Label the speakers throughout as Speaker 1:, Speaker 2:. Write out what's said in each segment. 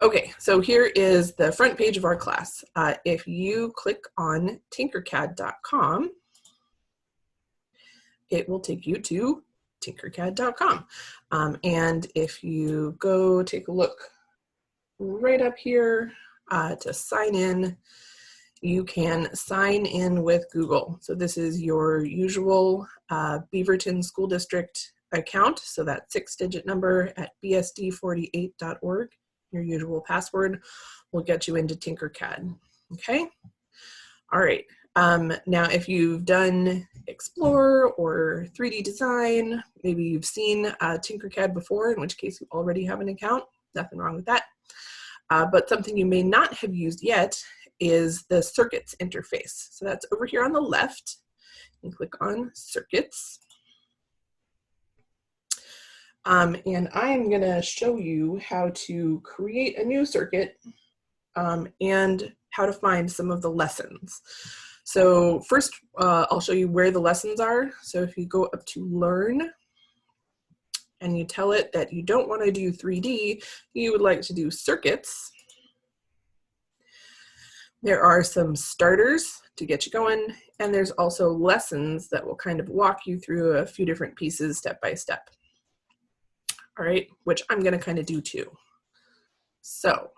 Speaker 1: Okay, so here is the front page of our class. If you click on TinkerCAD.com, it will take you to TinkerCAD.com. And if you go take a look right up here to sign in, you can sign in with Google. So this is your usual Beaverton School District account. So that 6-digit number at bsd48.org, your usual password, will get you into TinkerCAD. Okay? All right. Now, if you've done Explore or 3D Design, maybe you've seen TinkerCAD before, in which case you already have an account. Nothing wrong with that. But something you may not have used yet is the circuits interface. So that's over here on the left. And click on circuits. And I'm going to show you how to create a new circuit and how to find some of the lessons. So first, I'll show you where the lessons are. So if you go up to Learn, and you tell it that you don't want to do 3D, you would like to do circuits, there are some starters to get you going, and there's also lessons that will kind of walk you through a few different pieces step by step. All right, which I'm going to kind of do too. So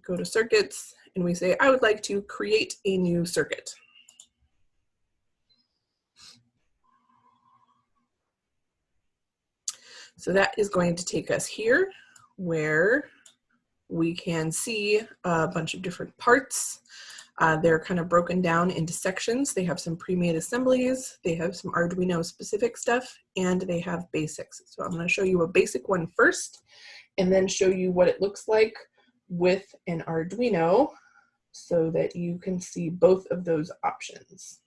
Speaker 1: go to circuits, and we say, I would like to create a new circuit. So that is going to take us here where we can see a bunch of different parts. They're kind of broken down into sections. They have some pre-made assemblies, they have some Arduino specific stuff, and they have basics. So I'm going to show you a basic one first, and then show you what it looks like with an Arduino so that you can see both of those options.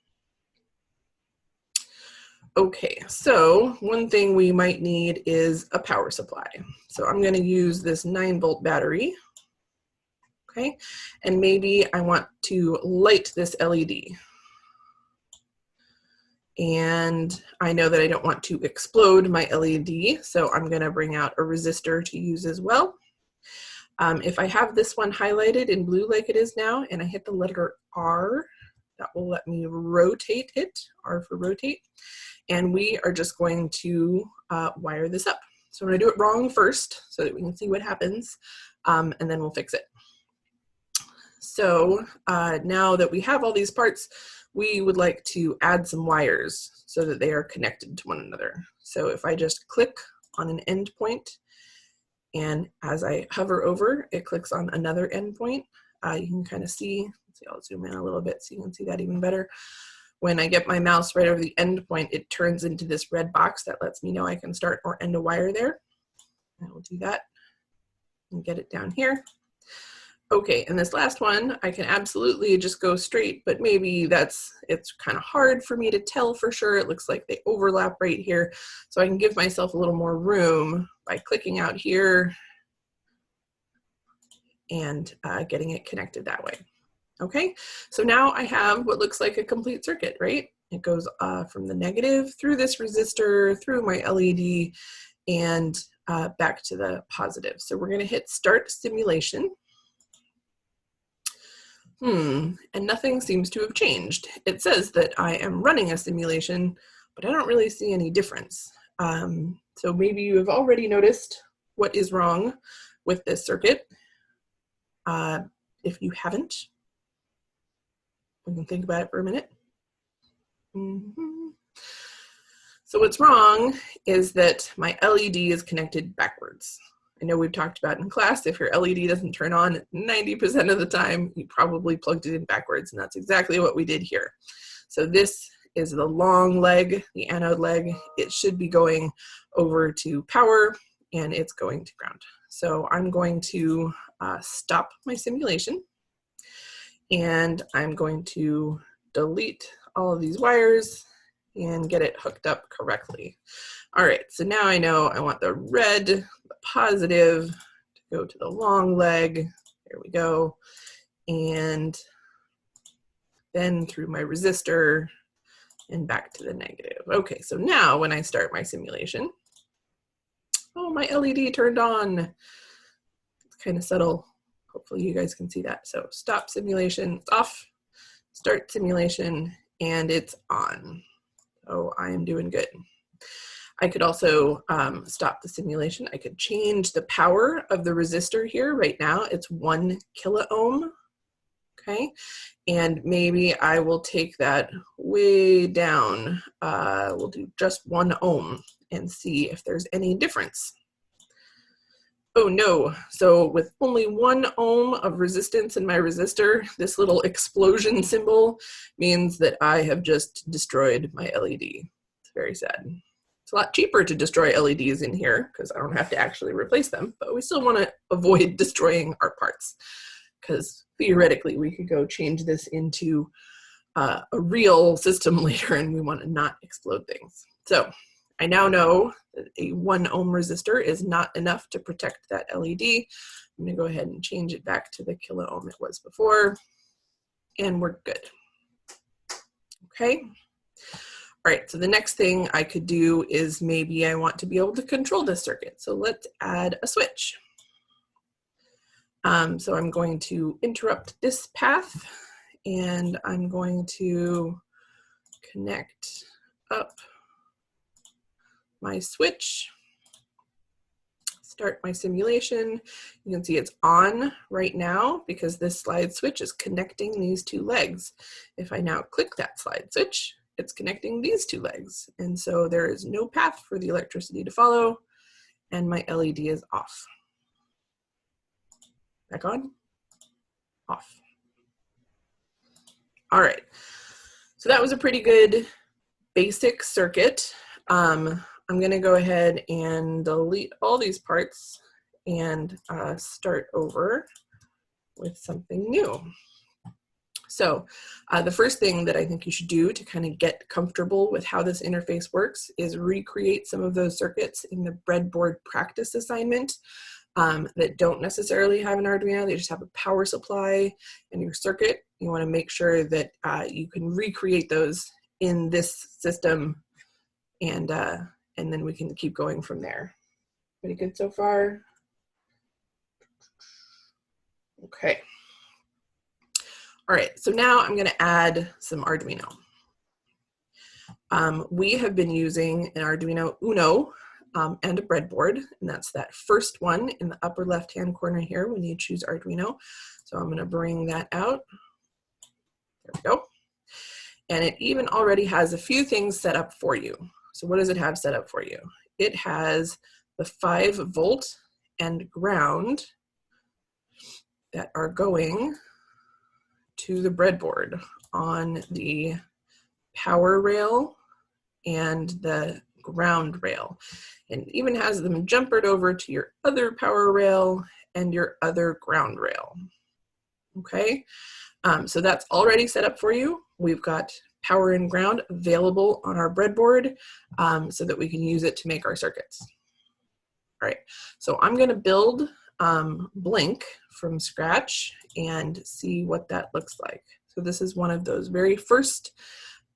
Speaker 1: Okay, so one thing we might need is a power supply. So I'm going to use this 9-volt battery. Okay, and maybe I want to light this LED. And I know that I don't want to explode my LED, so I'm going to bring out a resistor to use as well. If I have this one highlighted in blue like it is now, and I hit the letter R, that will let me rotate it, R for rotate. And we are just going to wire this up. So I'm going to do it wrong first so that we can see what happens, and then we'll fix it. So now that we have all these parts, we would like to add some wires so that they are connected to one another. So if I just click on an endpoint, and as I hover over, it clicks on another endpoint, you can kind of see, I'll zoom in a little bit so you can see that even better. When I get my mouse right over the endpoint, it turns into this red box that lets me know I can start or end a wire there. I will do that and get it down here. Okay, and this last one, I can absolutely just go straight, but maybe it's kind of hard for me to tell for sure. It looks like they overlap right here. So I can give myself a little more room by clicking out here and getting it connected that way. Okay, so now I have what looks like a complete circuit, right? It goes from the negative through this resistor, through my LED, and back to the positive. So we're going to hit Start Simulation. And nothing seems to have changed. It says that I am running a simulation, but I don't really see any difference. So maybe you have already noticed what is wrong with this circuit. If you haven't, we can think about it for a minute. So what's wrong is that my LED is connected backwards. I know we've talked about in class, if your LED doesn't turn on 90% of the time, you probably plugged it in backwards, and that's exactly what we did here. So this is the long leg, the anode leg. It should be going over to power, and it's going to ground. So I'm going to stop my simulation, and I'm going to delete all of these wires and get it hooked up correctly. All right, so now I know I want the red, the positive, to go to the long leg. There we go. And then through my resistor and back to the negative. Okay, so now when I start my simulation, oh, my LED turned on. It's kind of subtle. Hopefully you guys can see that. So stop simulation, it's off, start simulation, and it's on. Oh, I am doing good. I could also stop the simulation. I could change the power of the resistor here. Right now it's 1 kiloohm, okay? And maybe I will take that way down. We'll do just 1 ohm and see if there's any difference. Oh no, so with only 1 ohm of resistance in my resistor, this little explosion symbol means that I have just destroyed my LED. It's very sad. It's a lot cheaper to destroy LEDs in here because I don't have to actually replace them, but we still want to avoid destroying our parts because theoretically we could go change this into a real system later and we want to not explode things. So I now know that a 1 ohm resistor is not enough to protect that LED. I'm going to go ahead and change it back to the kilo ohm it was before, and we're good. Okay. All right, so the next thing I could do is maybe I want to be able to control this circuit. So let's add a switch. So I'm going to interrupt this path, and I'm going to connect up my switch, start my simulation. You can see it's on right now because this slide switch is connecting these 2 legs. If I now click that slide switch, it's connecting these 2 legs. And so there is no path for the electricity to follow, and my LED is off. Back on, off. All right, so that was a pretty good basic circuit. I'm going to go ahead and delete all these parts and start over with something new. So the first thing that I think you should do to kind of get comfortable with how this interface works is recreate some of those circuits in the breadboard practice assignment that don't necessarily have an Arduino. They just have a power supply and your circuit. You want to make sure that you can recreate those in this system, and then we can keep going from there. Pretty good so far? Okay. All right, so now I'm going to add some Arduino. We have been using an Arduino Uno and a breadboard, and that's that first one in the upper left-hand corner here when you choose Arduino. So I'm going to bring that out. There we go. And it even already has a few things set up for you. So what does it have set up for you? It has the 5-volt and ground that are going to the breadboard on the power rail and the ground rail. And it even has them jumpered over to your other power rail and your other ground rail. Okay, so that's already set up for you. We've got power and ground available on our breadboard so that we can use it to make our circuits. All right, so I'm going to build Blink from scratch and see what that looks like. So this is one of those very first,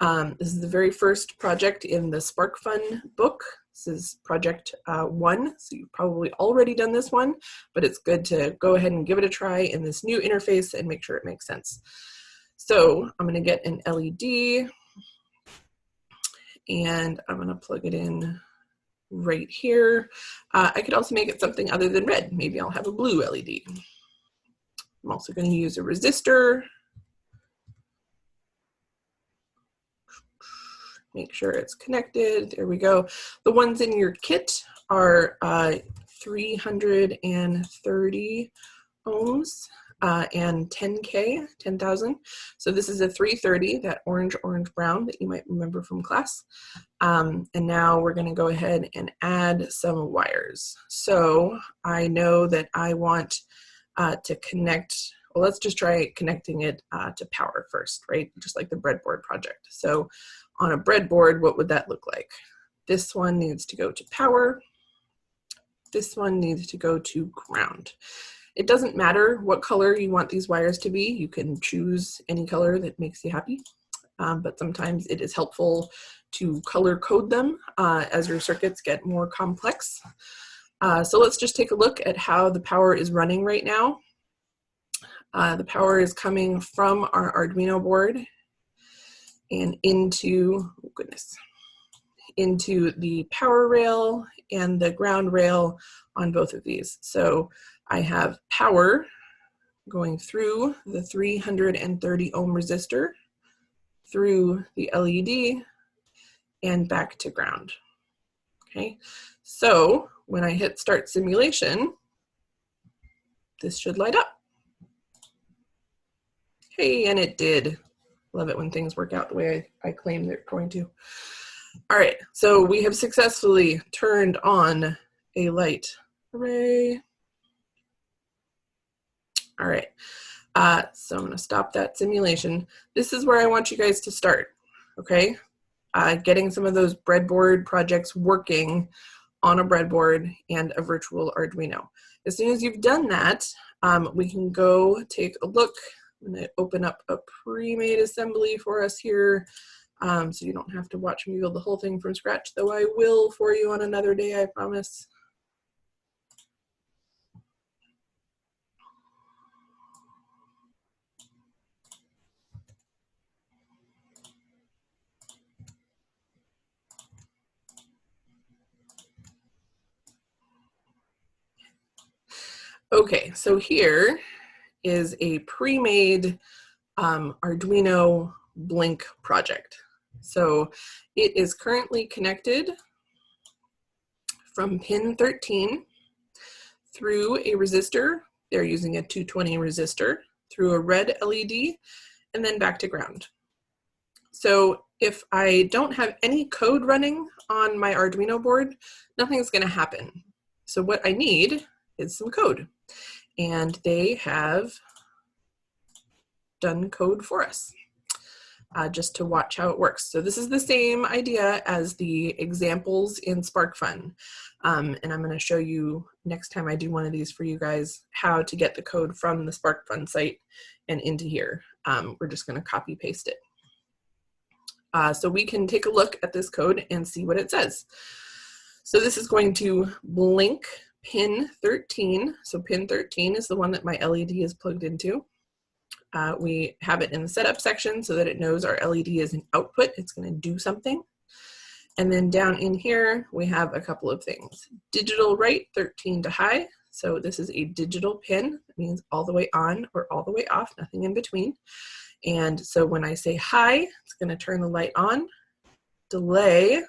Speaker 1: this is the very first project in the SparkFun book. This is project 1, so you've probably already done this one, but it's good to go ahead and give it a try in this new interface and make sure it makes sense. So I'm going to get an LED and I'm going to plug it in right here. I could also make it something other than red. Maybe I'll have a blue LED. I'm also going to use a resistor. Make sure it's connected. There we go. The ones in your kit are 330 ohms and 10K, 10,000. So this is a 330, that orange brown that you might remember from class. And now we're going to go ahead and add some wires. So I know that I want to connect, well, let's just try connecting it to power first, right? Just like the breadboard project. So on a breadboard, what would that look like? This one needs to go to power. This one needs to go to ground. It doesn't matter what color you want these wires to be. You can choose any color that makes you happy. But sometimes it is helpful to color code them as your circuits get more complex. So let's just take a look at how the power is running right now. The power is coming from our Arduino board and into, oh goodness, into the power rail and the ground rail on both of these. So I have power going through the 330 ohm resistor, through the LED, and back to ground. Okay, so when I hit start simulation, this should light up. Hey, and it did. Love it when things work out the way I claim they're going to. All right, so we have successfully turned on a light. Hooray. All right, so I'm gonna stop that simulation. This is where I want you guys to start, okay? Getting some of those breadboard projects working on a breadboard and a virtual Arduino. As soon as you've done that, we can go take a look. I'm gonna open up a pre-made assembly for us here, so you don't have to watch me build the whole thing from scratch, though I will for you on another day, I promise. Okay, so here is a pre-made Arduino Blink project. So it is currently connected from pin 13 through a resistor. They're using a 220 resistor, through a red LED, and then back to ground. So if I don't have any code running on my Arduino board, nothing's going to happen. So what I need is some code. And they have done code for us just to watch how it works. So this is the same idea as the examples in SparkFun. And I'm going to show you next time I do one of these for you guys how to get the code from the SparkFun site and into here. We're just going to copy paste it. So we can take a look at this code and see what it says. So this is going to blink pin 13. So pin 13 is the one that my LED is plugged into. We have it in the setup section so that it knows our LED is an output. It's going to do something. And then down in here, we have a couple of things. Digital write 13 to high. So this is a digital pin. That means all the way on or all the way off, nothing in between. And so when I say high, it's going to turn the light on. Delay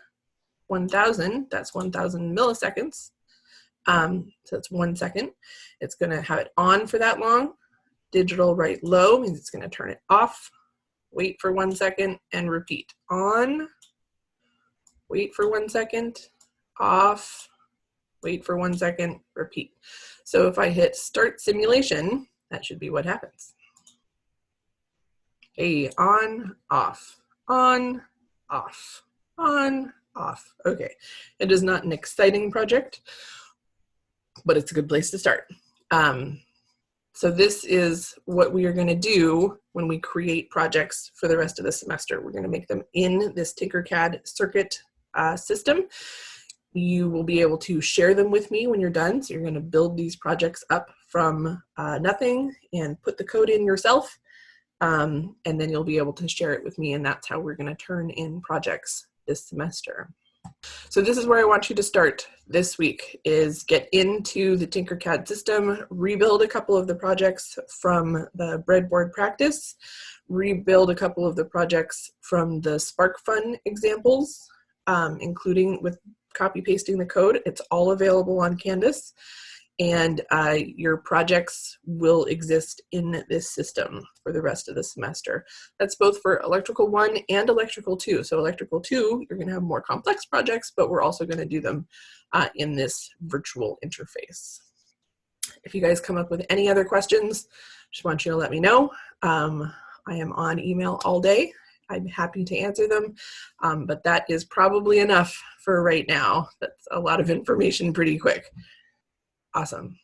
Speaker 1: 1000, that's 1000 milliseconds. So that's 1 second. It's going to have it on for that long. Digital write low means it's going to turn it off. Wait for 1 second and repeat. On, wait for 1 second, off, wait for 1 second, repeat. So if I hit start simulation, that should be what happens. Hey, on, off, on, off, on, off. Okay, it is not an exciting project, but it's a good place to start. So this is what we are going to do when we create projects for the rest of the semester. We're going to make them in this TinkerCAD circuit system. You will be able to share them with me when you're done. So you're going to build these projects up from nothing and put the code in yourself. And then you'll be able to share it with me, and that's how we're going to turn in projects this semester. So this is where I want you to start this week, is get into the TinkerCAD system, rebuild a couple of the projects from the breadboard practice, rebuild a couple of the projects from the SparkFun examples, including with copy pasting the code. It's all available on Canvas, and your projects will exist in this system for the rest of the semester. That's both for Electrical 1 and Electrical 2. So Electrical 2, you're going to have more complex projects, but we're also going to do them in this virtual interface. If you guys come up with any other questions, just want you to let me know. I am on email all day. I'm happy to answer them, but that is probably enough for right now. That's a lot of information pretty quick. Awesome.